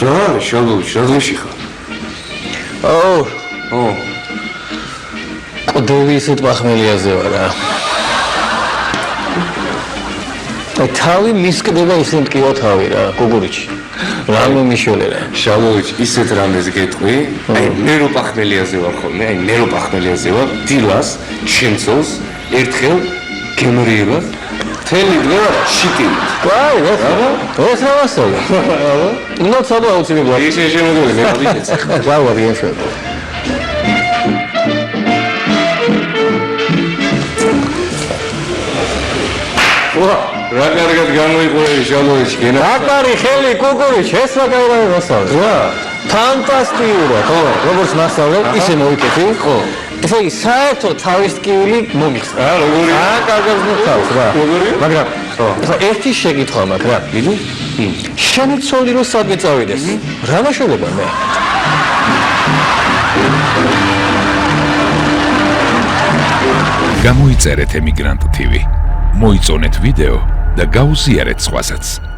რა არის შალოუჩი, რა დღეში ხარ? ყდები სიტყვა ხმელიაზე ვარ რა. თავი მისკდება ისე მტკივა თავი რა, გუგურიჩი. რა მომიშოლე რა. შალოუჩი, ისეთ რამეს გეტყვი? აი, მე რო პახმელიაზე ვარ ხოლმე, ვარ, დილას, ჩემწოს, ერთხელ გემრიელად, მთელი დღე შიტილი. ვაი, ეს რა მასალა? ნუ ცოტა აუცილებლად. ისე შემოგვიდგე, მე ავიქეც. ვაუ, გიენშვება. რა კარგად გამოიყურები შალოუჩი, გენა. აკარი ხელი კუკურიჩი, ეს რა კაი მასალა. რა? ფანტასტიკურად, ხო, როგორც მასალა, ისე მოვიკეთე. ხო. ესე იგი, საერთოდ თავის ტკივილი მომიხსნა. როგორი? კარგად მოხავს რა. როგორი? მაგრამ, ხო, ერთი შეკითხვა მაქვს რა. მიდი? შენი ცოლი რო სადმე წავიდეს? რა მაშველება მე? გამოიწერეთ ემიგრანტ TV. მოიწონეთ ვიდეო და გაუზიარეთ სხვასაც.